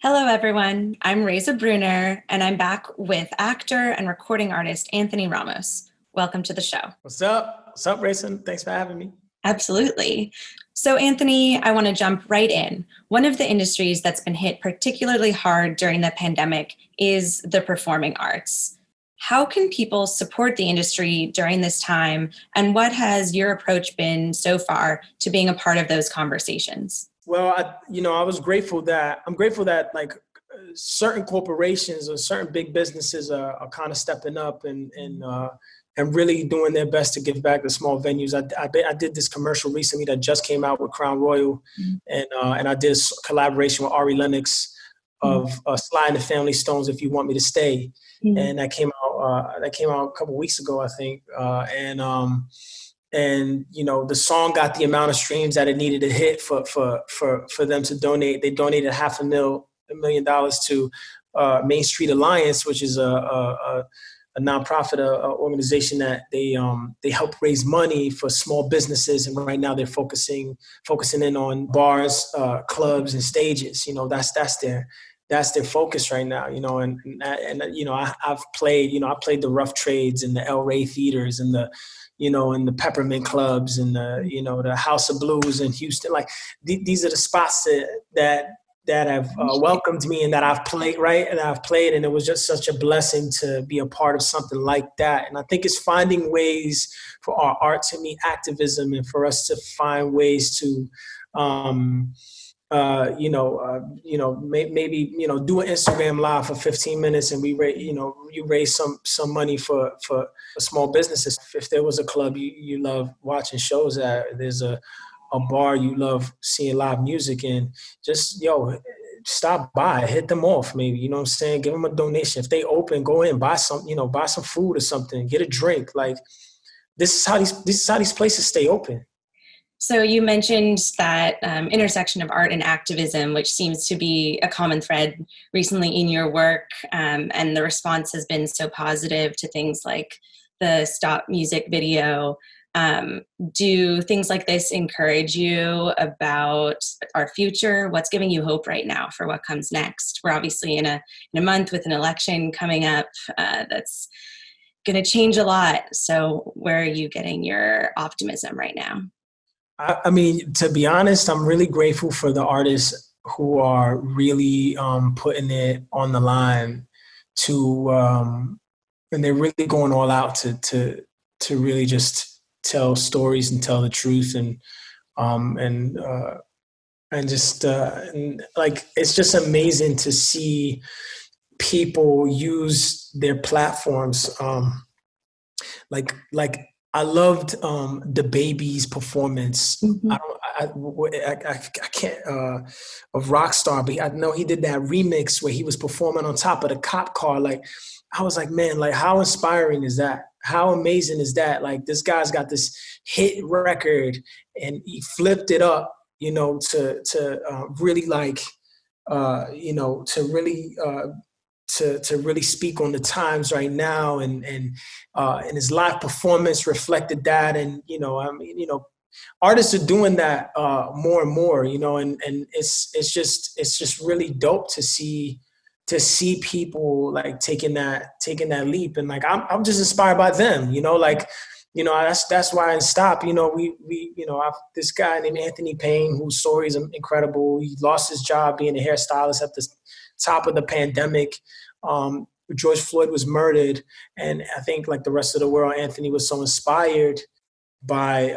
Hello, everyone. I'm Raisa Bruner, and I'm back with actor and recording artist Anthony Ramos. Welcome to the show. What's up? What's up, Rayson? Thanks for having me. Absolutely. So, Anthony, I want to jump right in. One of the industries that's been hit particularly hard during the pandemic is the performing arts. How can people support the industry during this time, and what has your approach been so far to being a part of those conversations? Well, I'm grateful that certain corporations or certain big businesses are kind of stepping up and really doing their best to give back to small venues. I did this commercial recently that just came out with Crown Royal, and I did a collaboration with Ari Lennox of Sly and the Family Stones, If You Want Me to Stay, and that came out a couple weeks ago, I think, and the song got the amount of streams that it needed to hit for them to donate. They donated $500,000 to Main Street Alliance, which is a nonprofit organization that they help raise money for small businesses, and right now they're focusing in on bars, clubs, and stages. That's their focus right now. I've played the Rough Trades and the El Rey theaters and the Peppermint clubs and the House of Blues in Houston. Like these are the spots that have welcomed me and that I've played, right? And I've played, and it was just such a blessing to be a part of something like that. And I think it's finding ways for our art to meet activism, and for us to find ways to, maybe do an Instagram live for 15 minutes, and you raise some money for small businesses. If there was a club you love watching shows at, there's a bar you love seeing live music in, just stop by, hit them off, maybe, you know what I'm saying? Give them a donation. If they open, go in, buy some food or something, get a drink. Like this is how these places stay open. So you mentioned that intersection of art and activism, which seems to be a common thread recently in your work, and the response has been so positive to things like the Stop music video. Do things like this encourage you about our future? What's giving you hope right now for what comes next? We're obviously in a month with an election coming up that's going to change a lot. So where are you getting your optimism right now? I mean, to be honest, I'm really grateful for the artists who are really putting it on the line and they're really going all out to really just tell stories and tell the truth, and it's just amazing to see people use their platforms. I loved the Baby's performance. Mm-hmm. I can't of Rockstar, but I know he did that remix where he was performing on top of the cop car. Like, I was like, man, like, how inspiring is that? How amazing is that? Like, this guy's got this hit record, and he flipped it up, to really to really speak on the times right now, and his live performance reflected that. And artists are doing that more and more, and it's just really dope to see people like taking that leap, and like I'm just inspired by them, that's why in Stop, I've this guy named Anthony Payne, whose story is incredible. He lost his job being a hairstylist at the top of the pandemic. George Floyd was murdered, and I think, like the rest of the world, Anthony was so inspired by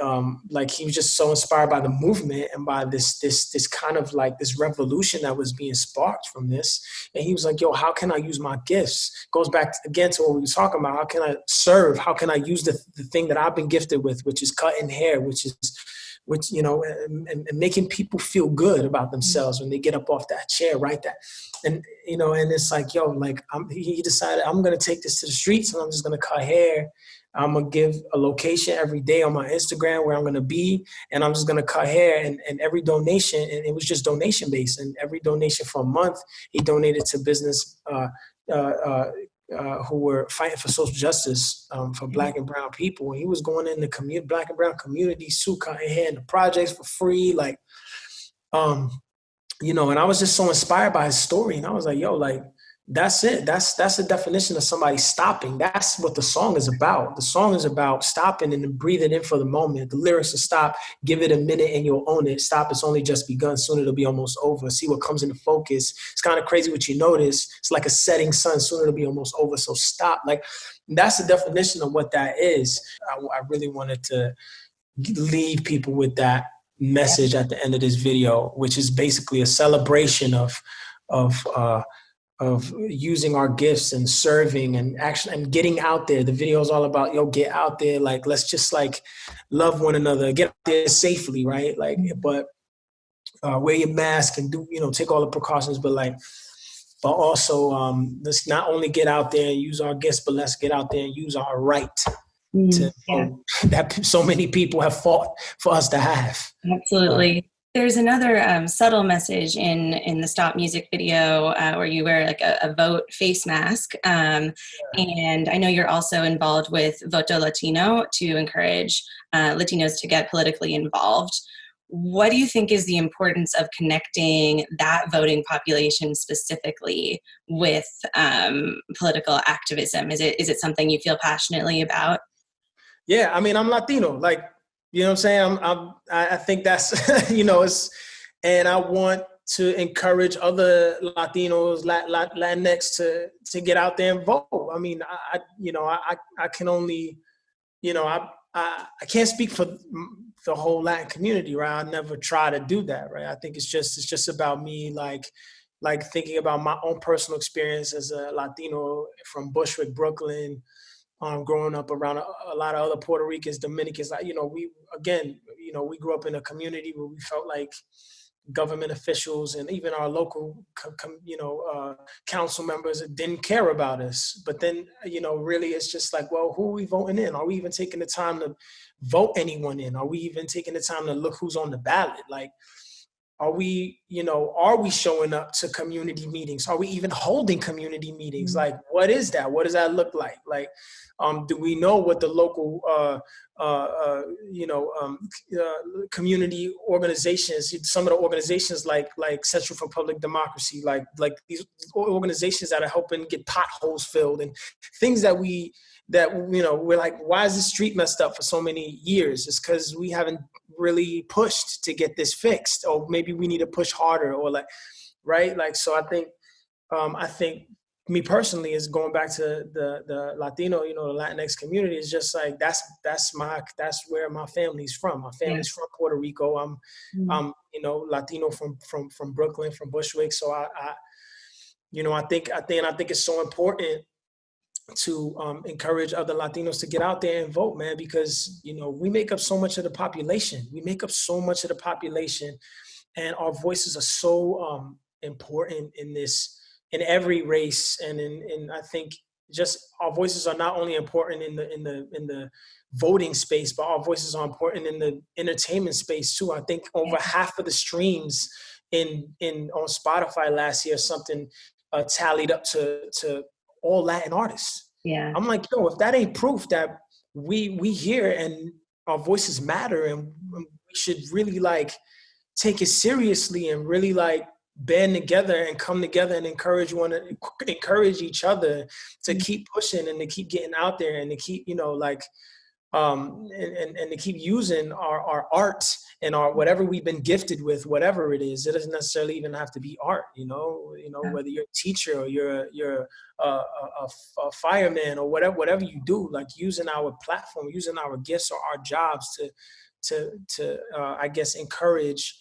he was just so inspired by the movement and by this kind of like this revolution that was being sparked from this. And he was like, yo, how can I use my gifts? Goes back again to what we were talking about. How can I serve? How can I use the thing that I've been gifted with, which is cutting hair, which and making people feel good about themselves when they get up off that chair, right? And it's like, yo, like he decided, I'm going to take this to the streets, and I'm just going to cut hair. I'm going to give a location every day on my Instagram where I'm going to be, and I'm just going to cut hair, and every donation, and it was just donation based, and every donation for a month, he donated to business who were fighting for social justice for Black and brown people. And he was going in the Black and brown communities too, cutting hair in the projects for free. you know, and I was just so inspired by his story. And I was like, yo, like, that's it. That's the definition of somebody stopping. That's what the song is about. The song is about stopping and then breathing in for the moment. The lyrics are stop, give it a minute and you'll own it. Stop, it's only just begun. Soon it'll be almost over. See what comes into focus. It's kind of crazy what you notice. It's like a setting sun. Soon it'll be almost over. So stop. Like, that's the definition of what that is. I really wanted to leave people with that message at the end of this video, which is basically a celebration of using our gifts and serving and action and getting out there. The video is all about, yo, get out there. Like, let's just like love one another, get out there safely, right? Like, but wear your mask and do, you know, take all the precautions, but also let's not only get out there and use our gifts, but let's get out there and use our right to that so many people have fought for us to have. Absolutely. There's another subtle message in the Stop Music video where you wear like a vote face mask. And I know you're also involved with Voto Latino to encourage Latinos to get politically involved. What do you think is the importance of connecting that voting population specifically with political activism? Is it something you feel passionately about? Yeah, I mean, I'm Latino, like, you know what I'm saying? I think that's, you know, and I want to encourage other Latinos, Latinx to get out there and vote. I mean, I can only, you know, I can't speak for the whole Latin community, right? I never try to do that, right? I think it's just about me, like thinking about my own personal experience as a Latino from Bushwick, Brooklyn, growing up around a lot of other Puerto Ricans, Dominicans. You know, we grew up in a community where we felt like government officials and even our local, council members didn't care about us. But then, you know, really it's just like, well, who are we voting in? Are we even taking the time to vote anyone in? Are we even taking the time to look who's on the ballot? Like, are we showing up to community meetings? Are we even holding community meetings? Like, what is that? What does that look like? Like, do we know what the local, community organizations, some of the organizations like Central for Public Democracy, like these organizations that are helping get potholes filled and things that we're like, why is the street messed up for so many years? It's because we haven't really pushed to get this fixed, or maybe we need to push harder, or like, right? Like, so I think me personally is going back to the Latino, you know, the Latinx community is just like, that's where my family's from. My family's from Puerto Rico. I'm you know, Latino from Brooklyn, from Bushwick. So I think it's so important to encourage other Latinos to get out there and vote, man, because, you know, we make up so much of the population. And our voices are so important in every race. And in I think just our voices are not only important in the voting space, but our voices are important in the entertainment space too. I think over half of the streams on Spotify last year, something tallied up to all Latin artists. Yeah. I'm like, yo, if that ain't proof that we hear and our voices matter, and we should really like take it seriously and really like band together and come together and encourage each other to keep pushing and to keep getting out there and to keep, you know, like and to keep using our art and our whatever we've been gifted with, whatever it is. It doesn't necessarily even have to be art, you know, whether you're a teacher or you're a fireman or whatever you do, like using our platform, using our gifts or our jobs to I guess encourage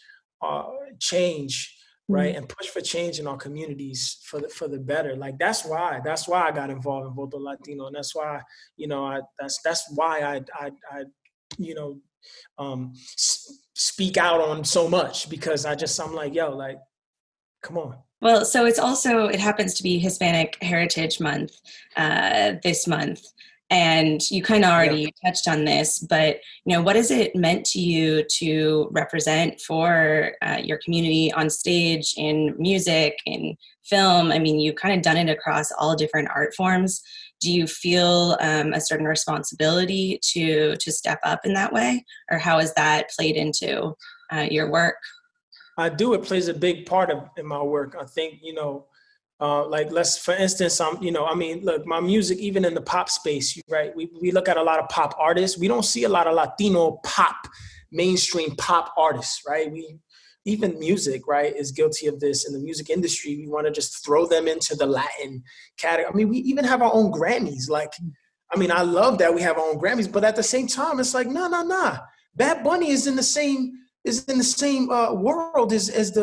change, right, and push for change in our communities for the better. Like that's why I got involved in Voto Latino, and that's why, you know, that's why I you know speak out on so much, because I'm like, yo, like, come on. Well, so it happens to be Hispanic Heritage Month this month. And you kind of already touched on this, but, you know, what has it meant to you to represent for your community on stage, in music, in film? I mean, you've kind of done it across all different art forms. Do you feel a certain responsibility to step up in that way? Or how has that played into your work? I do. It plays a big part in my work. I think, like for instance, look, my music, even in the pop space, right? We look at a lot of pop artists. We don't see a lot of Latino pop, mainstream pop artists, right? Even music, right, is guilty of this. In the music industry, we want to just throw them into the Latin category. I mean, we even have our own Grammys. Like, I mean, I love that we have our own Grammys, but at the same time, it's like, nah. Bad Bunny is in the same world as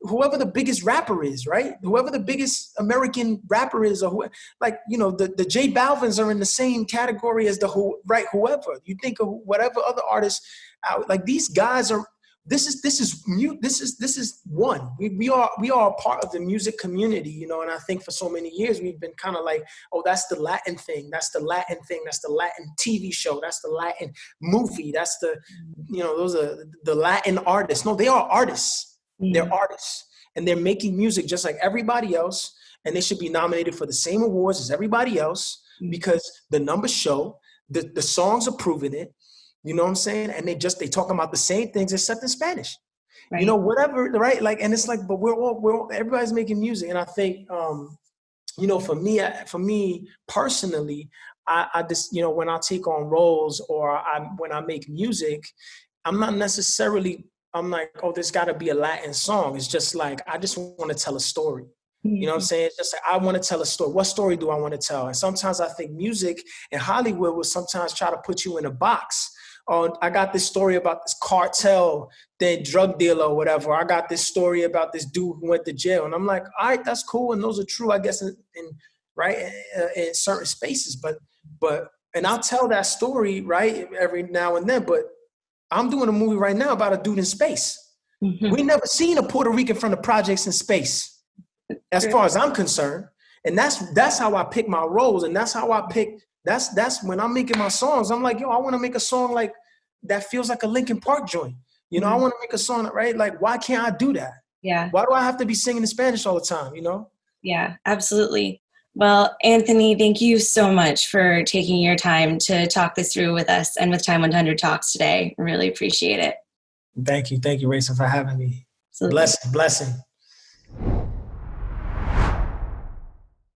whoever the biggest rapper is, right? Whoever the biggest American rapper is, or the J Balvins are in the same category as whoever. You think of whatever other artists out, like these guys are. This is one. We are a part of the music community, and I think for so many years we've been kind of like, oh, that's the Latin thing, that's the Latin thing, that's the Latin TV show, that's the Latin movie, that's the, those are the Latin artists. No, they are artists. Mm-hmm. They're artists, and they're making music just like everybody else, and they should be nominated for the same awards as everybody else, mm-hmm. because the numbers show, the songs are proving it. You know what I'm saying? And they talking about the same things except in Spanish, right. Whatever, right? Like, and it's like, but everybody's making music. And I think, for me personally, I just, when I take on roles or when I make music, I'm not necessarily, I'm like, oh, there's gotta be a Latin song. It's just like, I just want to tell a story. You know what I'm saying? It's just like, I want to tell a story. What story do I want to tell? And sometimes I think music and Hollywood will sometimes try to put you in a box. Oh, I got this story about this cartel, then drug dealer or whatever. I got this story about this dude who went to jail. And I'm like, all right, that's cool. And those are true, I guess, in certain spaces. And I'll tell that story, right, every now and then. But I'm doing a movie right now about a dude in space. Mm-hmm. We never seen a Puerto Rican from the projects in space, as far as I'm concerned. And that's how I pick my roles. And that's how I pick. That's when I'm making my songs. I'm like, I want to make a song like that feels like a Linkin Park joint. Mm-hmm. I want to make a song, right? Like, why can't I do that? Yeah. Why do I have to be singing in Spanish all the time, Yeah, absolutely. Well, Anthony, thank you so much for taking your time to talk this through with us and with TIME100 Talks today. I really appreciate it. Thank you. Thank you, Raisa, for having me. Absolutely. Blessing.